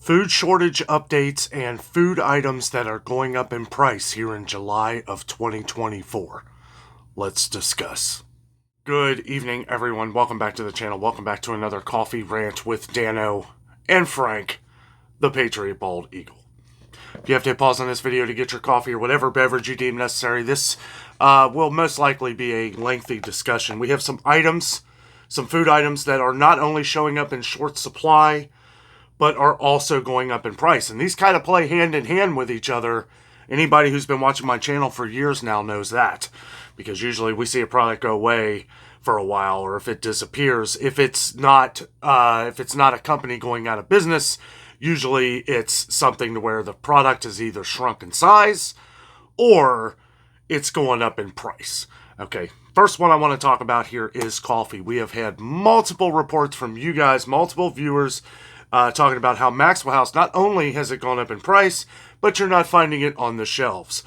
Food shortage updates and food items that are going up in price here in July of 2024. Let's discuss. Good evening, everyone. Welcome back to the channel. Welcome back to another coffee rant with Dano and Frank, the Patriot Bald Eagle. If you have to hit pause on this video to get your coffee or whatever beverage you deem necessary, this will most likely be a lengthy discussion. We have some items, some food items that are not only showing up in short supply, but are also going up in price. And these kind of play hand in hand with each other. Anybody who's been watching my channel for years now knows that. Because usually we see a product go away for a while, or if it disappears, if it's not a company going out of business, usually it's something to where the product is either shrunk in size or it's going up in price. Okay, first one I want to talk about here is coffee. We have had multiple reports from you guys, multiple viewers, talking about how Maxwell House, not only has it gone up in price, but you're not finding it on the shelves.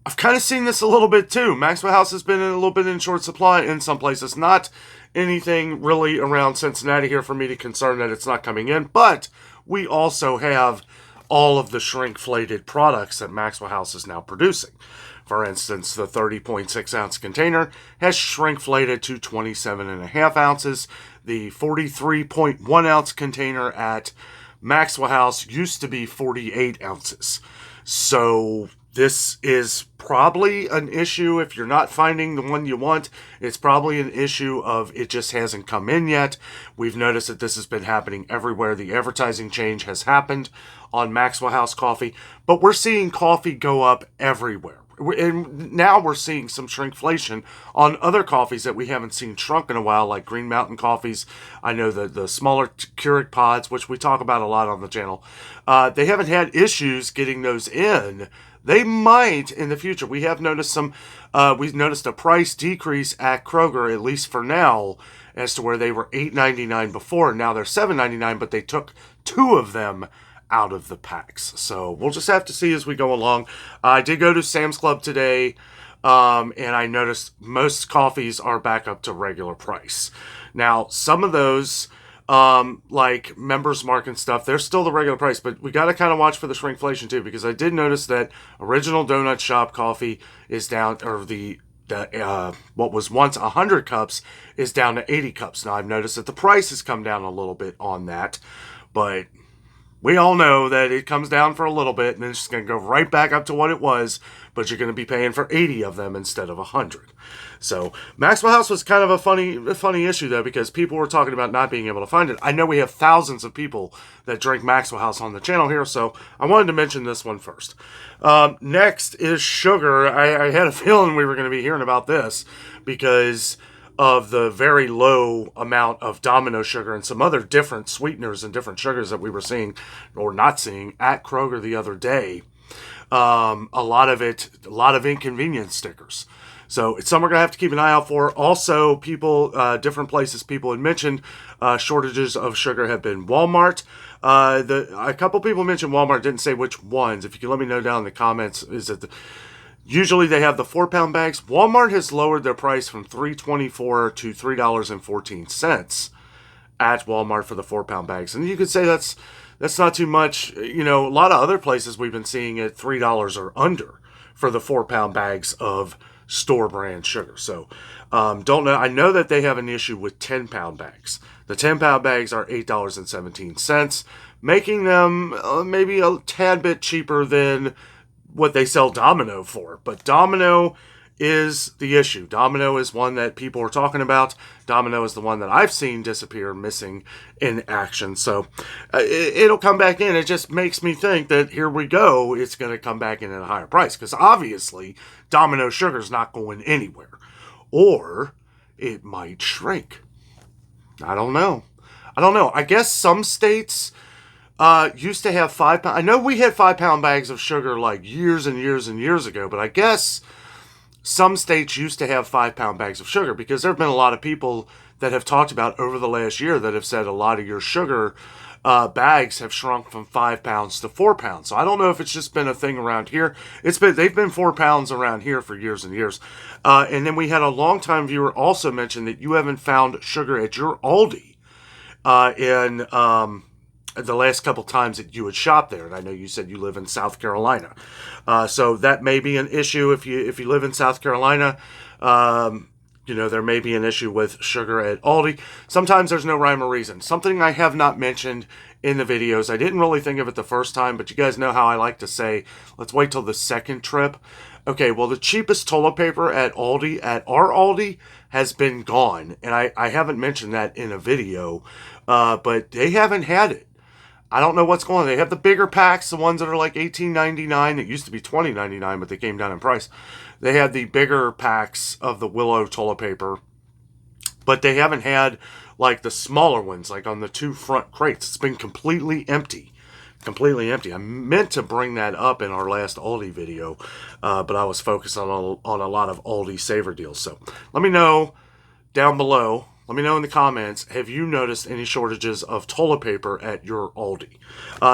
I've kind of seen this a little bit too. Maxwell House has been a little bit in short supply in some places. Not anything really around Cincinnati here for me to concern that it's not coming in, but we also have all of the shrinkflated products that Maxwell House is now producing. For instance, the 30.6 ounce container has shrinkflated to 27.5 ounces. The 43.1 ounce container at Maxwell House used to be 48 ounces. So this is probably an issue. If you're not finding the one you want, it's probably an issue of it just hasn't come in yet. We've noticed that this has been happening everywhere. The advertising change has happened on Maxwell House coffee, but we're seeing coffee go up everywhere. And now we're seeing some shrinkflation on other coffees that we haven't seen shrunk in a while, like Green Mountain coffees. I know the smaller Keurig pods, which we talk about a lot on the channel, they haven't had issues getting those in. They might in the future. We have noticed we've noticed a price decrease at Kroger, at least for now, as to where they were $8.99 before, and now they're $7.99, but they took two of them out of the packs. So we'll just have to see as we go along. I did go to Sam's Club today, and I noticed most coffees are back up to regular price. Now, some of those, like Members Mark and stuff, they're still the regular price, but we got to kind of watch for the shrinkflation too, because I did notice that Original Donut Shop coffee is down, or what was once 100 cups is down to 80 cups. Now, I've noticed that the price has come down a little bit on that, but we all know that it comes down for a little bit and then it's just going to go right back up to what it was, but you're going to be paying for 80 of them instead of 100. So Maxwell House was kind of a funny issue though, because people were talking about not being able to find it. I know we have thousands of people that drink Maxwell House on the channel here, so I wanted to mention this one first. Next is sugar. I had a feeling we were going to be hearing about this because of the very low amount of Domino sugar and some other different sweeteners and different sugars that we were seeing or not seeing at Kroger the other day. A lot of inconvenience stickers. So it's something we're going to have to keep an eye out for. Also, different places people had mentioned shortages of sugar have been Walmart. A couple people mentioned Walmart, didn't say which ones. If you can let me know down in the comments, is it usually they have the 4-pound bags. Walmart has lowered their price from $3.24 to $3.14 at Walmart for the 4-pound bags. And you could say that's not too much. You know, a lot of other places we've been seeing it $3 or under for the 4-pound bags of store brand sugar. So don't know. I know that they have an issue with 10-pound bags. The 10-pound bags are $8.17, making them maybe a tad bit cheaper than what they sell Domino for. But Domino is the issue. Domino is one that people are talking about. Domino is the one that I've seen disappear, missing in action. So it'll come back in. It just makes me think that here we go, it's going to come back in at a higher price, because obviously Domino sugar's not going anywhere. Or it might shrink. I don't know. I guess some states used to have 5-pound. I know we had 5-pound bags of sugar like years and years and years ago, but I guess some states used to have 5-pound bags of sugar, because there have been a lot of people that have talked about over the last year that have said a lot of your sugar bags have shrunk from 5 pounds to 4 pounds. So I don't know if it's just been a thing around here. They've been 4 pounds around here for years and years. And then we had a longtime viewer also mention that you haven't found sugar at your Aldi in the last couple times that you would shop there, and I know you said you live in South Carolina, so that may be an issue if you live in South Carolina. There may be an issue with sugar at Aldi. Sometimes there's no rhyme or reason. Something I have not mentioned in the videos. I didn't really think of it the first time, but you guys know how I like to say, let's wait till the second trip. Okay, well, the cheapest toilet paper at Aldi, at our Aldi, has been gone. And I haven't mentioned that in a video, but they haven't had it. I don't know what's going on. They have the bigger packs, the ones that are like $18.99. It used to be $20.99, but they came down in price. They had the bigger packs of the Willow toilet paper, but they haven't had like the smaller ones, like on the two front crates. It's been completely empty. Completely empty. I meant to bring that up in our last Aldi video, but I was focused on a lot of Aldi Saver deals. So let me know down below. Let me know in the comments, have you noticed any shortages of toilet paper at your Aldi?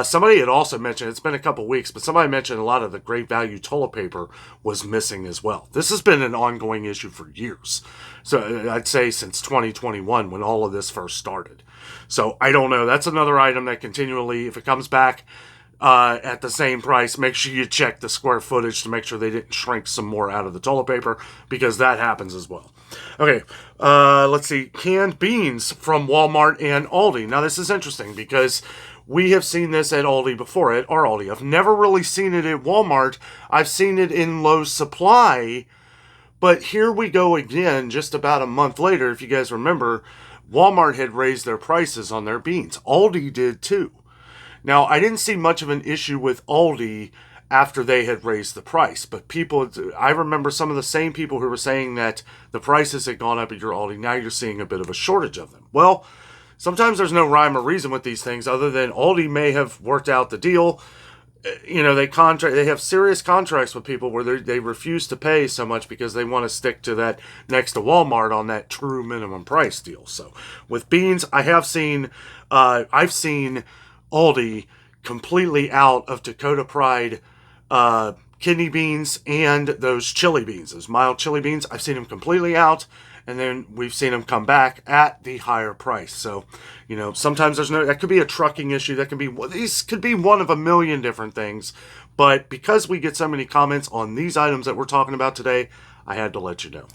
Somebody had also mentioned, it's been a couple weeks, but somebody mentioned a lot of the Great Value toilet paper was missing as well. This has been an ongoing issue for years. So I'd say since 2021 when all of this first started. So I don't know. That's another item that continually, if it comes back at the same price, make sure you check the square footage to make sure they didn't shrink some more out of the toilet paper, because that happens as well. Okay, let's see. Canned beans from Walmart and Aldi. Now, this is interesting because we have seen this at Aldi before, at our Aldi. I've never really seen it at Walmart. I've seen it in low supply. But here we go again, just about a month later. If you guys remember, Walmart had raised their prices on their beans. Aldi did too. Now, I didn't see much of an issue with Aldi after they had raised the price. But I remember some of the same people who were saying that the prices had gone up at your Aldi. Now you're seeing a bit of a shortage of them. Well, sometimes there's no rhyme or reason with these things other than Aldi may have worked out the deal. They have serious contracts with people where they refuse to pay so much because they want to stick to that next to Walmart on that true minimum price deal. So with beans, I've seen Aldi completely out of Dakota Pride kidney beans and those chili beans, those mild chili beans. I've seen them completely out, and then we've seen them come back at the higher price. So, sometimes that could be a trucking issue. These could be one of a million different things. But because we get so many comments on these items that we're talking about today, I had to let you know.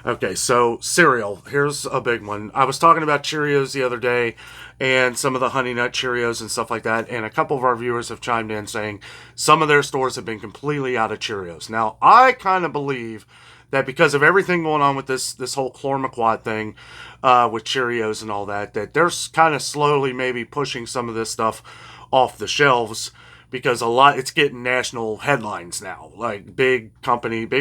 Okay, so cereal. Here's a big one. I was talking about Cheerios the other day and some of the Honey Nut Cheerios and stuff like that, and a couple of our viewers have chimed in saying some of their stores have been completely out of Cheerios. Now, I kind of believe that because of everything going on with this whole chlormequat thing with Cheerios and all that they're kind of slowly maybe pushing some of this stuff off the shelves, because it's getting national headlines now, like big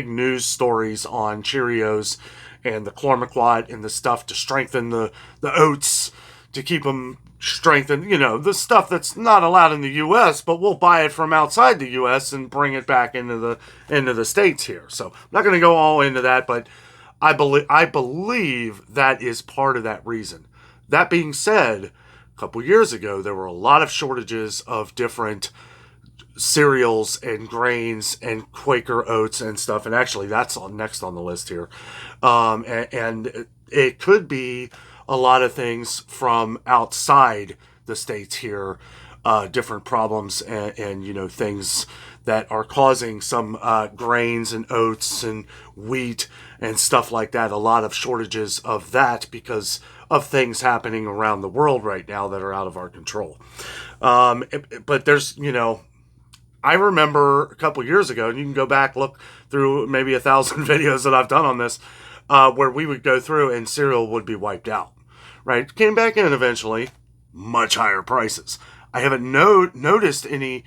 news stories on Cheerios and the chlormequat and the stuff to strengthen the oats, to keep them strengthened, the stuff that's not allowed in the U.S., but we'll buy it from outside the U.S. and bring it back into the States here. So I'm not going to go all into that, but I believe that is part of that reason. That being said, a couple years ago, there were a lot of shortages of different cereals and grains and Quaker oats and stuff, and actually that's next on the list here. And it could be a lot of things from outside the States here, different problems and things that are causing some grains and oats and wheat and stuff like that. A lot of shortages of that because of things happening around the world right now that are out of our control. But there's, I remember a couple years ago, and you can go back, look through maybe 1,000 videos that I've done on this, where we would go through and cereal would be wiped out, right? Came back in eventually, much higher prices. I haven't noticed any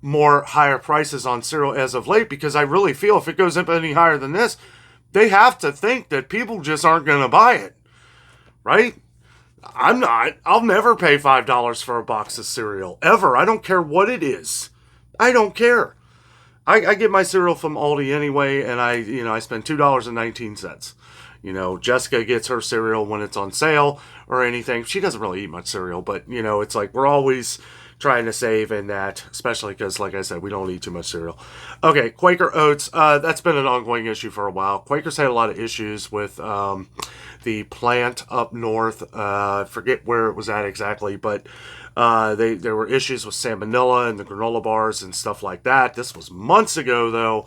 more higher prices on cereal as of late, because I really feel if it goes up any higher than this, they have to think that people just aren't going to buy it, right? I'm not. I'll never pay $5 for a box of cereal, ever. I don't care what it is. I don't care. I get my cereal from Aldi anyway, and I spend $2.19. Jessica gets her cereal when it's on sale or anything. She doesn't really eat much cereal, but it's like we're always trying to save in that, especially because, like I said, we don't eat too much cereal. Okay, Quaker Oats, that's been an ongoing issue for a while. Quaker's had a lot of issues with the plant up north. I forget where it was at exactly, but there were issues with salmonella and the granola bars and stuff like that. This was months ago, though.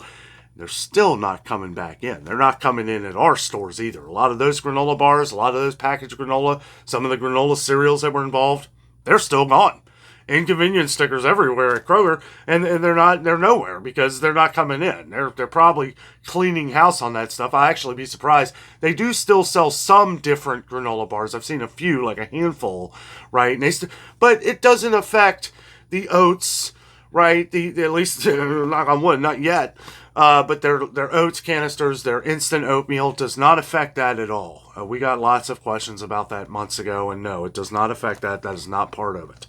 They're still not coming back in. They're not coming in at our stores either. A lot of those granola bars, a lot of those packaged granola, some of the granola cereals that were involved, they're still gone. Inconvenience stickers everywhere at Kroger, and they're nowhere because they're not coming in. They're probably cleaning house on that stuff. I actually be surprised. They do still sell some different granola bars. I've seen a few, like a handful, right? And but it doesn't affect the oats, right? The at least knock on wood, not yet. But their oats canisters, their instant oatmeal does not affect that at all. We got lots of questions about that months ago, and no, it does not affect that. That is not part of it.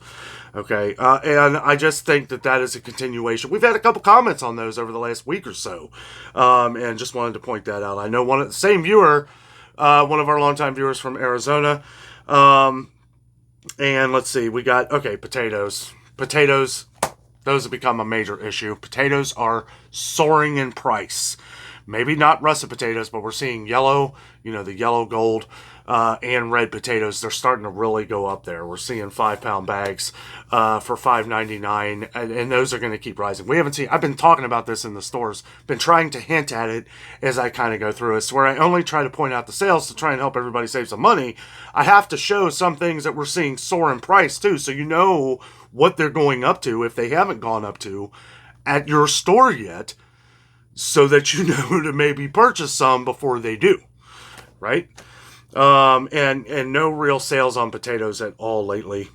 Okay, and I just think that is a continuation. We've had a couple comments on those over the last week or so, and just wanted to point that out. I know the same viewer, one of our longtime viewers from Arizona, and let's see, we got, potatoes. Potatoes, those have become a major issue. Potatoes are soaring in price. Maybe not russet potatoes, but we're seeing yellow, the yellow gold, and red potatoes. They're starting to really go up there. We're seeing 5-pound bags for $5.99, and those are going to keep rising. I've been talking about this in the stores, been trying to hint at it as I kind of go through. It's where I only try to point out the sales to try and help everybody save some money. I have to show some things that we're seeing soar in price too, so you know what they're going up to if they haven't gone up to at your store yet, so that you know to maybe purchase some before they do, right? And no real sales on potatoes at all lately,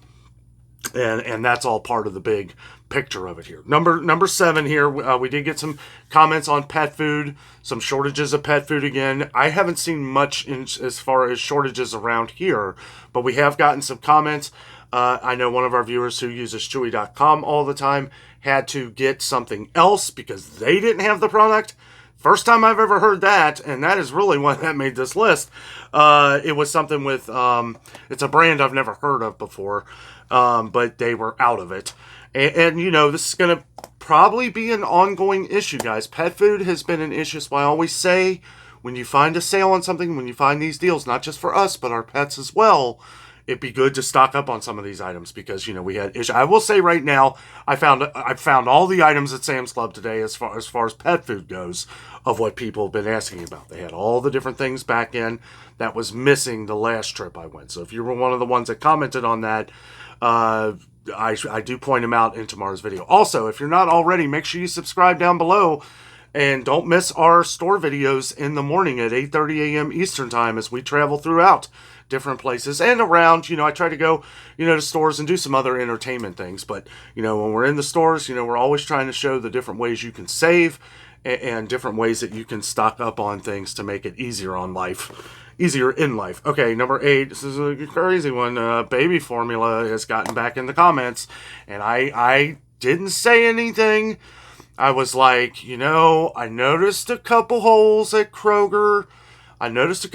and that's all part of the big picture of it here. Number 7 here, we did get some comments on pet food, some shortages of pet food again. I haven't seen much as far as shortages around here, but we have gotten some comments. I know one of our viewers who uses Chewy.com all the time had to get something else because they didn't have the product. First time I've ever heard that, and that is really one that made this list. It was something with, it's a brand I've never heard of before, but they were out of it. And this is going to probably be an ongoing issue, guys. Pet food has been an issue, so I always say, when you find a sale on something, when you find these deals, not just for us, but our pets as well, it'd be good to stock up on some of these items because, we had issues. I will say right now, I found all the items at Sam's Club today as far as pet food goes of what people have been asking about. They had all the different things back in that was missing the last trip I went. So if you were one of the ones that commented on that, I do point them out in tomorrow's video. Also, if you're not already, make sure you subscribe down below. And don't miss our store videos in the morning at 8:30 a.m. Eastern Time as we travel throughout different places and around. I try to go, to stores and do some other entertainment things. But, when we're in the stores, we're always trying to show the different ways you can save and different ways that you can stock up on things to make it easier in life. Okay, number 8. This is a crazy one. Baby formula has gotten back in the comments. And I didn't say anything. I was like, I noticed a couple holes at Kroger. I noticed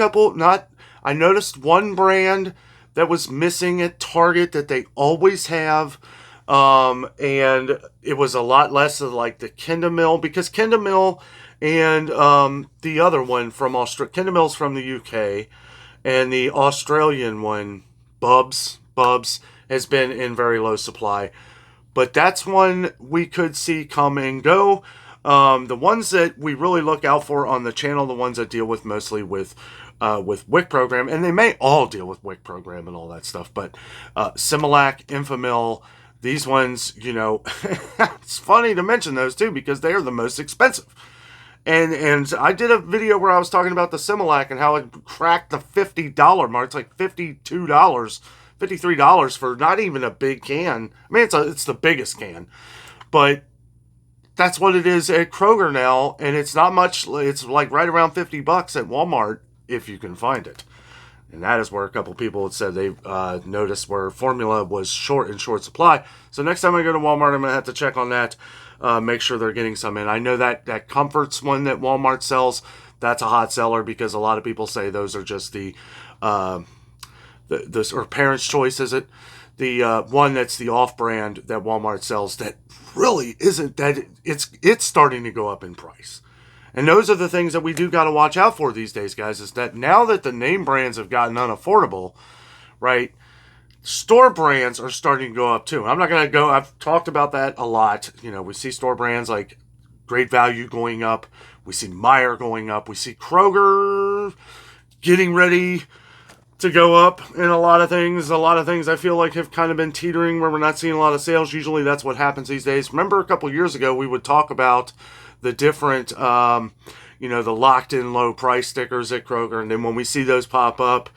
one brand that was missing at Target that they always have. And it was a lot less of like the Kendamil, because Kendamil and the other one from Australia, Kendamil's from the UK, and the Australian one, Bubs, has been in very low supply. But that's one we could see come and go. The ones that we really look out for on the channel, the ones that deal with mostly with WIC program, and they may all deal with WIC program and all that stuff, but Similac, Enfamil, these ones, it's funny to mention those too because they are the most expensive. And I did a video where I was talking about the Similac and how it cracked the $50 mark. It's like $52. $53 for not even a big can. I mean, it's the biggest can, but that's what it is at Kroger now, and it's not much. It's like right around $50 at Walmart if you can find it, and that is where a couple people had said they noticed where formula was in short supply. So next time I go to Walmart, I'm gonna have to check on that, make sure they're getting some in. I know that Comforts one that Walmart sells, that's a hot seller because a lot of people say those are just the or Parents' Choice, is it? the one that's the off-brand that Walmart sells that really isn't that it's starting to go up in price. And those are the things that we do got to watch out for these days, guys, is that now that the name brands have gotten unaffordable, right, store brands are starting to go up too. I'm not going to go, I've talked about that a lot. You know, we see store brands like Great Value going up. We see Meijer going up. We see Kroger getting ready to go up in a lot of things. A lot of things I feel like have kind of been teetering where we're not seeing a lot of sales. Usually that's what happens these days. Remember a couple years ago, we would talk about the different, the locked in low price stickers at Kroger. And then when we see those pop up,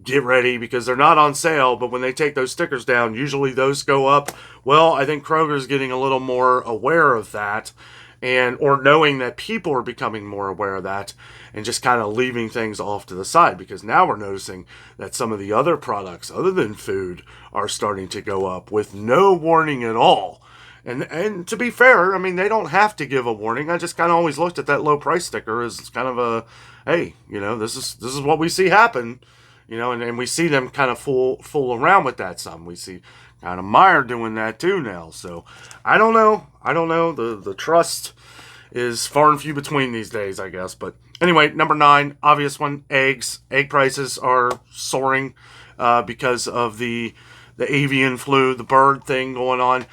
get ready because they're not on sale. But when they take those stickers down, usually those go up. Well, I think Kroger's getting a little more aware of that, or knowing that people are becoming more aware of that and just kind of leaving things off to the side, because now we're noticing that some of the other products other than food are starting to go up with no warning at all. And to be fair, I mean, they don't have to give a warning. I just kind of always looked at that low price sticker as kind of a, hey, this is what we see happen, and we see them kind of fool around with that some. We see kind of Meijer doing that too now. So I don't know. The trust is far and few between these days, I guess. But anyway, number 9, obvious one, eggs. Egg prices are soaring because of the avian flu, the bird thing going on.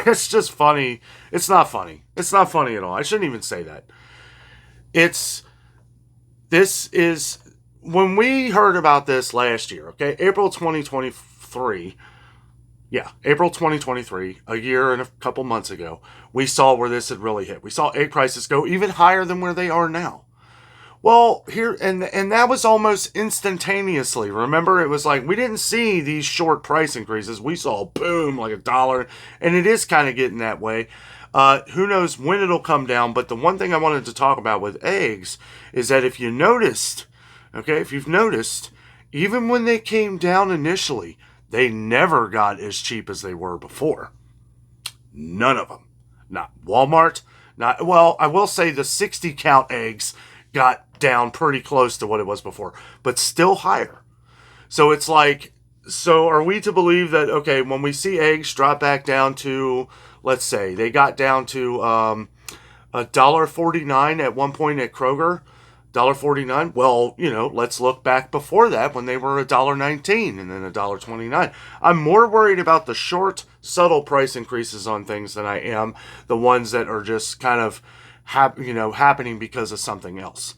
It's just funny. It's not funny. It's not funny at all. I shouldn't even say that. When we heard about this last year, okay, April 2023, a year and a couple months ago, we saw where this had really hit. We saw egg prices go even higher than where they are now. Well, and that was almost instantaneously. Remember, it was like we didn't see these short price increases. We saw boom, like $1, and it is kind of getting that way. Who knows when it'll come down, but the one thing I wanted to talk about with eggs is that if you've noticed, even when they came down initially, they never got as cheap as they were before. None of them. Not Walmart. I will say the 60 count eggs got down pretty close to what it was before, but still higher. So it's like, are we to believe that, okay, when we see eggs drop back down to, let's say, they got down to $1.49 at one point at Kroger, $1.49. Well, let's look back before that when they were $1.19 and then $1.29. I'm more worried about the short, subtle price increases on things than I am the ones that are just kind of happening because of something else,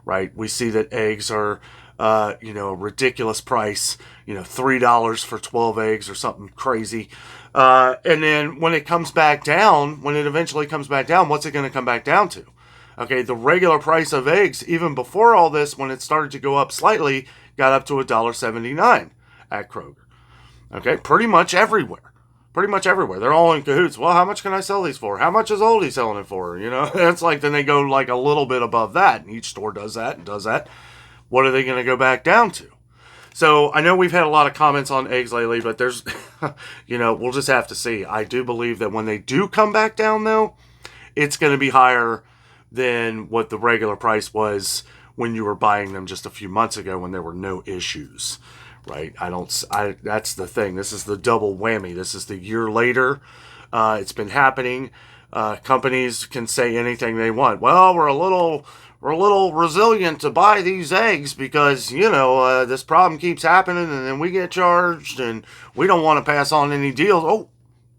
right? We see that eggs are, a ridiculous price, $3 for 12 eggs or something crazy. And then when it eventually comes back down, what's it going to come back down to? Okay, the regular price of eggs, even before all this, when it started to go up slightly, got up to $1.79 at Kroger. Okay, pretty much everywhere. They're all in cahoots. Well, how much can I sell these for? How much is Aldi selling it for? It's like, then they go like a little bit above that, and each store does that. What are they going to go back down to? So I know we've had a lot of comments on eggs lately, but there's, we'll just have to see. I do believe that when they do come back down, though, it's going to be higher than what the regular price was when you were buying them just a few months ago when there were no issues. Right? That's the thing. This is the double whammy. This is the year later. It's been happening. Companies can say anything they want. Well, we're a little resilient to buy these eggs because, this problem keeps happening and then we get charged and we don't want to pass on any deals.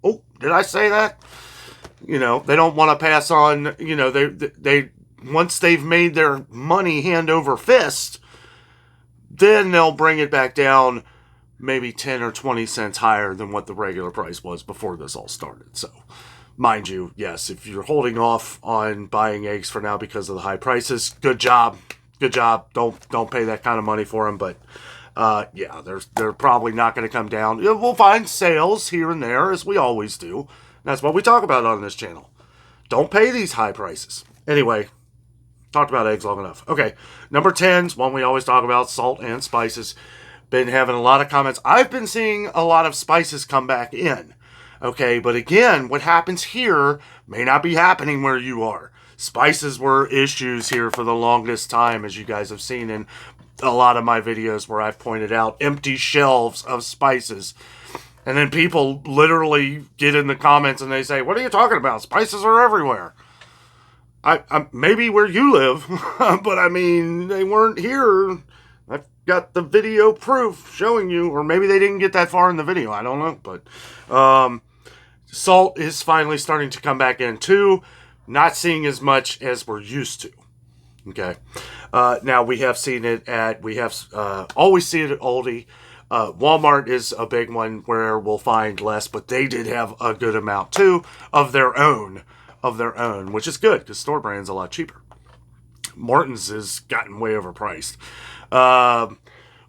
Oh, did I say that? They don't want to pass on, they once they've made their money hand over fist, then they'll bring it back down maybe 10 or 20 cents higher than what the regular price was before this all started. So, mind you, yes, if you're holding off on buying eggs for now because of the high prices, good job. Don't pay that kind of money for them. But they're probably not going to come down. We'll find sales here and there, as we always do. That's what we talk about on this channel. Don't pay these high prices. Anyway, talked about eggs long enough. Okay, number 10's one we always talk about, salt and spices. Been having a lot of comments. I've been seeing a lot of spices come back in. Okay, but again, what happens here may not be happening where you are. Spices were issues here for the longest time, as you guys have seen. And a lot of my videos where I've pointed out empty shelves of spices. And then people literally get in the comments and they say, what are you talking about? Spices are everywhere. I maybe where you live, but I mean, they weren't here. I've got the video proof showing you, or maybe they didn't get that far in the video. I don't know, but salt is finally starting to come back in too. Not seeing as much as we're used to. Okay. Now we have seen it always see it at Aldi. Walmart is a big one where we'll find less, but they did have a good amount too of their own, which is good because store brand's a lot cheaper. Morton's has gotten way overpriced.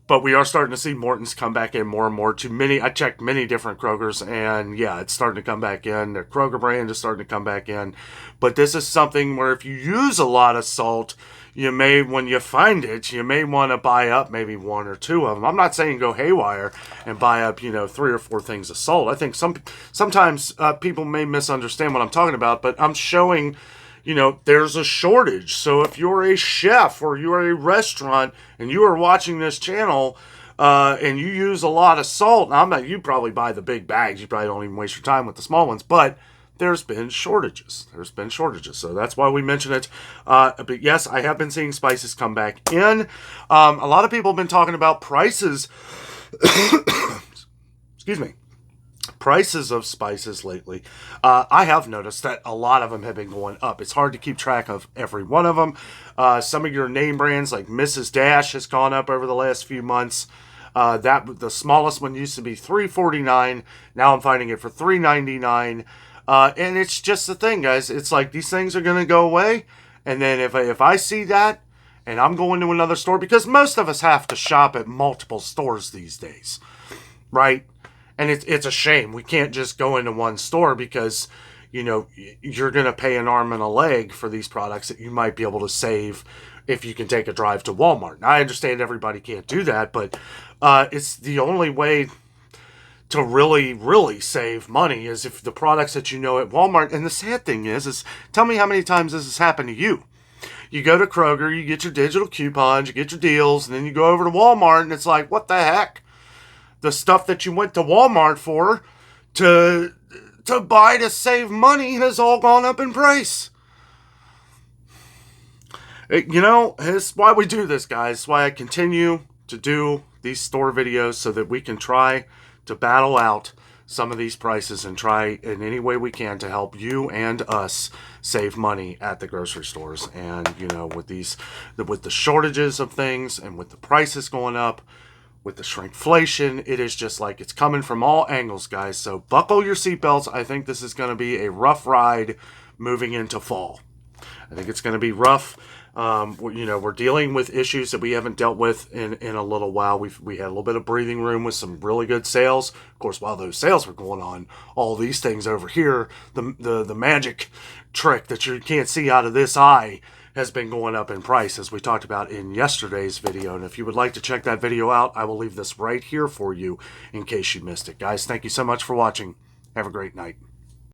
But we are starting to see Morton's come back in more and more I checked many different Kroger's, and yeah, it's starting to come back in. Their Kroger brand is starting to come back in. But this is something where if you use a lot of salt, when you find it, you may want to buy up maybe one or two of them. I'm not saying go haywire and buy up, 3 or 4 things of salt. I think sometimes people may misunderstand what I'm talking about, but I'm showing there's a shortage. So if you're a chef or you're a restaurant and you are watching this channel and you use a lot of salt, you probably buy the big bags. You probably don't even waste your time with the small ones, but there's been shortages. So that's why we mention it. But yes, I have been seeing spices come back in. A lot of people have been talking about prices. Excuse me. Prices of spices lately. I have noticed that a lot of them have been going up. It's hard to keep track of every one of them. Some of your name brands like Mrs. Dash has gone up over the last few months. The smallest one used to be $3.49. Now I'm finding it for $3.99. And it's just the thing, guys. It's like these things are going to go away. And then if I see that and I'm going to another store, because most of us have to shop at multiple stores these days, right? And it's a shame. We can't just go into one store because, you're going to pay an arm and a leg for these products that you might be able to save if you can take a drive to Walmart. Now, I understand everybody can't do that, but it's the only way to really, really save money is if the products that at Walmart. And the sad thing is tell me how many times this has happened to you. You go to Kroger, you get your digital coupons, you get your deals, and then you go over to Walmart and it's like, what the heck? The stuff that you went to Walmart for to buy to save money has all gone up in price. It's why we do this, guys. It's why I continue to do these store videos so that we can try to battle out some of these prices and try in any way we can to help you and us save money at the grocery stores. And, with the shortages of things and with the prices going up, with the shrinkflation, it is just like it's coming from all angles, guys. So buckle your seatbelts. I think this is going to be a rough ride moving into fall. I think it's going to be rough. We're dealing with issues that we haven't dealt with in a little while. We had a little bit of breathing room with some really good sales. Of course, while those sales were going on, all these things over here, the magic trick that you can't see out of this eye has been going up in price, as we talked about in yesterday's video. And if you would like to check that video out, I will leave this right here for you in case you missed it. Guys, thank you so much for watching. Have a great night.